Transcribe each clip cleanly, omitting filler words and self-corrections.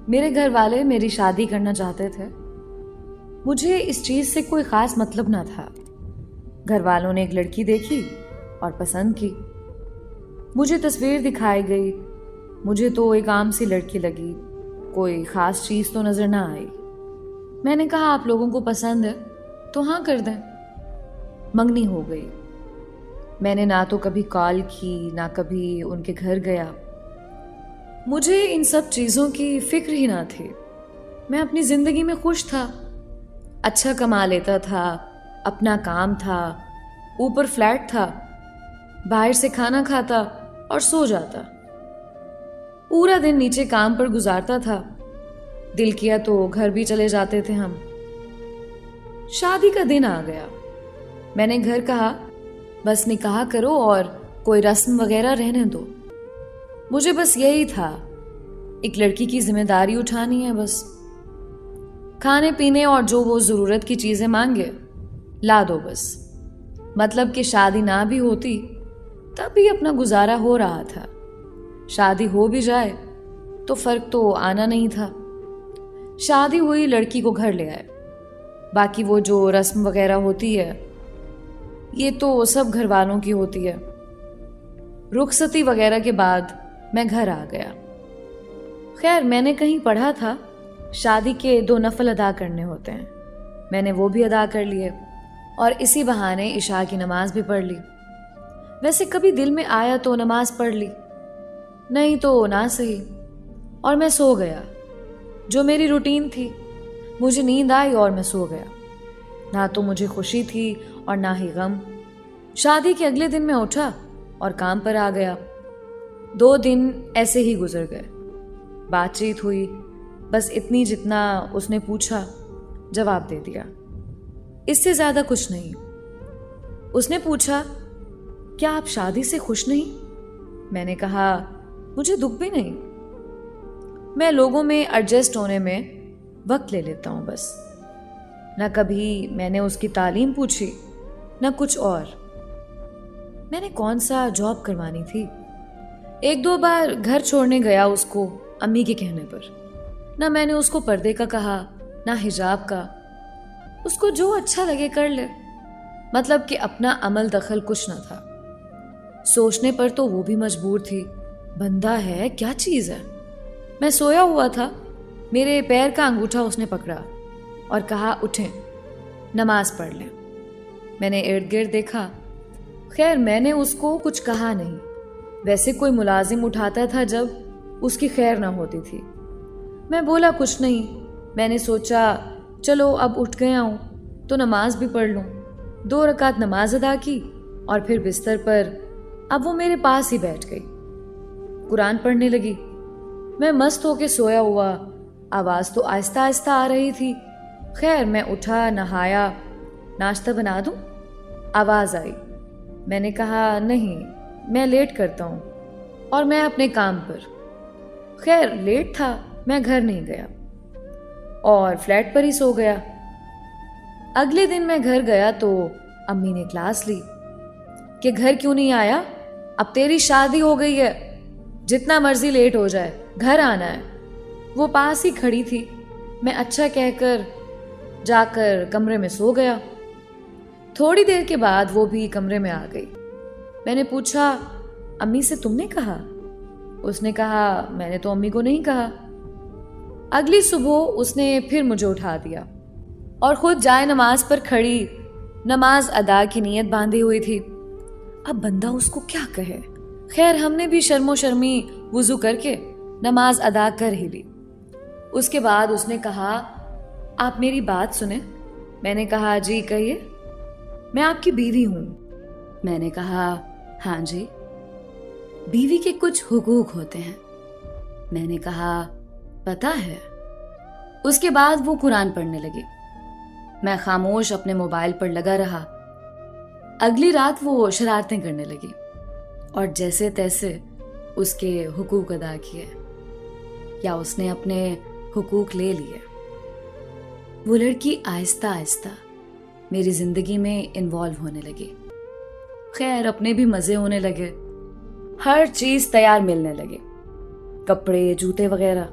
मेरे घर वाले मेरी शादी करना चाहते थे। मुझे इस चीज़ से कोई ख़ास मतलब ना था। घर वालों ने एक लड़की देखी और पसंद की। मुझे तस्वीर दिखाई गई। मुझे तो एक आम सी लड़की लगी, कोई ख़ास चीज़ तो नज़र ना आई। मैंने कहा आप लोगों को पसंद है तो हाँ कर दें। मंगनी हो गई। मैंने ना तो कभी कॉल की ना कभी उनके घर गया। मुझे इन सब चीज़ों की फिक्र ही ना थी। मैं अपनी ज़िंदगी में खुश था। अच्छा कमा लेता था, अपना काम था, ऊपर फ्लैट था, बाहर से खाना खाता और सो जाता। पूरा दिन नीचे काम पर गुजारता था। दिल किया तो घर भी चले जाते थे हम। शादी का दिन आ गया। मैंने घर कहा बस निकाह करो और कोई रस्म वगैरह रहने दो। मुझे बस यही था, एक लड़की की जिम्मेदारी उठानी है बस। खाने पीने और जो वो ज़रूरत की चीज़ें मांगे ला दो बस। मतलब कि शादी ना भी होती तब भी अपना गुजारा हो रहा था। शादी हो भी जाए तो फर्क तो आना नहीं था। शादी हुई, लड़की को घर ले आए। बाकी वो जो रस्म वगैरह होती है ये तो सब घर वालों की होती है। रुखसती वगैरह के बाद मैं घर आ गया। खैर मैंने कहीं पढ़ा था शादी के 2 नफल अदा करने होते हैं। मैंने वो भी अदा कर लिए और इसी बहाने इशा की नमाज भी पढ़ ली। वैसे कभी दिल में आया तो नमाज पढ़ ली, नहीं तो ना सही। और मैं सो गया, जो मेरी रूटीन थी। मुझे नींद आई और मैं सो गया। ना तो मुझे खुशी थी और ना ही गम। शादी के अगले दिन मैं उठा और काम पर आ गया। 2 दिन ऐसे ही गुजर गए। बातचीत हुई, बस इतनी जितना उसने पूछा जवाब दे दिया, इससे ज्यादा कुछ नहीं। उसने पूछा क्या आप शादी से खुश नहीं? मैंने कहा मुझे दुख भी नहीं। मैं लोगों में एडजस्ट होने में वक्त ले लेता हूं बस। ना कभी मैंने उसकी तालीम पूछी ना कुछ और। मैंने कौन सा जॉब करवानी थी। 1-2 बार घर छोड़ने गया उसको अम्मी के कहने पर। ना मैंने उसको पर्दे का कहा ना हिजाब का। उसको जो अच्छा लगे कर ले। मतलब कि अपना अमल दखल कुछ ना था। सोचने पर तो वो भी मजबूर थी। बंदा है क्या चीज है। मैं सोया हुआ था, मेरे पैर का अंगूठा उसने पकड़ा और कहा उठें, नमाज पढ़ लें। मैंने इर्द गिर्द देखा। खैर मैंने उसको कुछ कहा नहीं। वैसे कोई मुलाजिम उठाता था जब उसकी खैर ना होती थी। मैं बोला कुछ नहीं। मैंने सोचा चलो अब उठ गया हूं तो नमाज भी पढ़ लूं। 2 रकात नमाज अदा की और फिर बिस्तर पर अब वो मेरे पास ही बैठ गई, कुरान पढ़ने लगी। मैं मस्त होके सोया हुआ। आवाज तो आहिस्ता आहिस्ता आ रही थी। खैर मैं उठा, नहाया, नाश्ता बना दूं? आवाज आई। मैंने कहा नहीं, मैं लेट करता हूं और मैं अपने काम पर। खैर लेट था, मैं घर नहीं गया और फ्लैट पर ही सो गया। अगले दिन मैं घर गया तो अम्मी ने क्लास ली कि घर क्यों नहीं आया, अब तेरी शादी हो गई है, जितना मर्जी लेट हो जाए घर आना है। वो पास ही खड़ी थी। मैं अच्छा कहकर जाकर कमरे में सो गया। थोड़ी देर के बाद वो भी कमरे में आ गई। मैंने पूछा अम्मी से तुमने कहा? उसने कहा मैंने तो अम्मी को नहीं कहा। अगली सुबह उसने फिर मुझे उठा दिया और खुद जाए नमाज पर खड़ी नमाज अदा की नीयत बांधी हुई थी। अब बंदा उसको क्या कहे। खैर हमने भी शर्मो शर्मी वुजू करके नमाज अदा कर ही ली। उसके बाद उसने कहा आप मेरी बात सुने। मैंने कहा जी कहिए। मैं आपकी बीवी हूं। मैंने कहा हाँ जी। बीवी के कुछ हुकूक होते हैं। मैंने कहा पता है। उसके बाद वो कुरान पढ़ने लगी। मैं खामोश अपने मोबाइल पर लगा रहा। अगली रात वो शरारतें करने लगी और जैसे तैसे उसके हुकूक अदा किए या उसने अपने हुकूक ले लिए। वो लड़की आहिस्ता आहिस्ता मेरी जिंदगी में इन्वॉल्व होने लगी। खैर अपने भी मजे होने लगे। हर चीज तैयार मिलने लगे, कपड़े जूते वगैरह।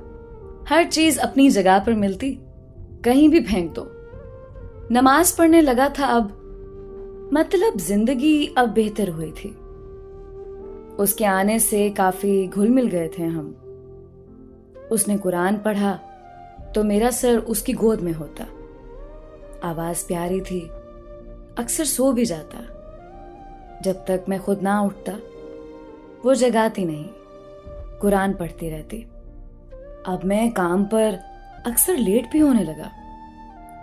हर चीज अपनी जगह पर मिलती, कहीं भी फेंक दो। नमाज पढ़ने लगा था अब, मतलब जिंदगी अब बेहतर हुई थी। उसके आने से काफी घुल मिल गए थे हम। उसने कुरान पढ़ा तो मेरा सर उसकी गोद में होता। आवाज प्यारी थी, अक्सर सो भी जाता। जब तक मैं खुद ना उठता वो जगाती नहीं, कुरान पढ़ती रहती। अब मैं काम पर अक्सर लेट भी होने लगा।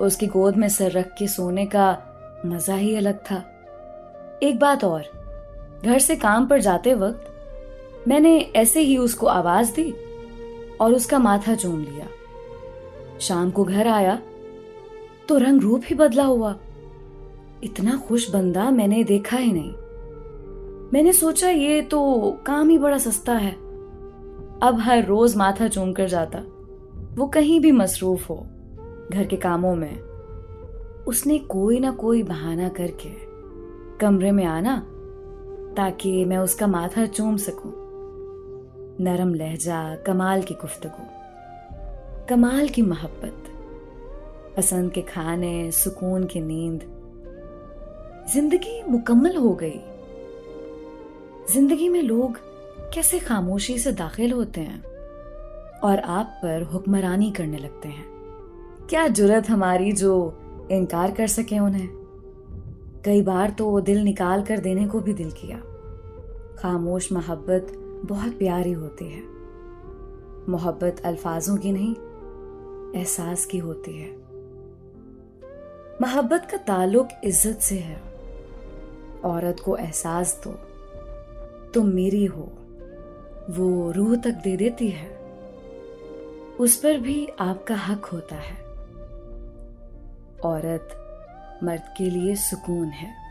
उसकी गोद में सर रख के सोने का मजा ही अलग था। एक बात और, घर से काम पर जाते वक्त मैंने ऐसे ही उसको आवाज दी और उसका माथा चूम लिया। शाम को घर आया तो रंग रूप ही बदला हुआ। इतना खुश बंदा मैंने देखा ही नहीं। मैंने सोचा ये तो काम ही बड़ा सस्ता है। अब हर रोज माथा चूम कर जाता। वो कहीं भी मसरूफ हो, घर के कामों में, उसने कोई ना कोई बहाना करके कमरे में आना ताकि मैं उसका माथा चूम सकूं। नरम लहजा, कमाल की गुफ्तगू, कमाल की मोहब्बत, पसंद के खाने, सुकून की नींद। जिंदगी मुकम्मल हो गई। जिंदगी में लोग कैसे खामोशी से दाखिल होते हैं और आप पर हुक्मरानी करने लगते हैं। क्या जुर्रत हमारी जो इनकार कर सके उन्हें। कई बार तो दिल निकाल कर देने को भी दिल किया। खामोश मोहब्बत बहुत प्यारी होती है। मोहब्बत अल्फाजों की नहीं, एहसास की होती है। मोहब्बत का ताल्लुक इज्जत से है। औरत को एहसास दो, तुम मेरी हो, वो रूह तक दे देती है। उस पर भी आपका हक होता है। औरत मर्द के लिए सुकून है।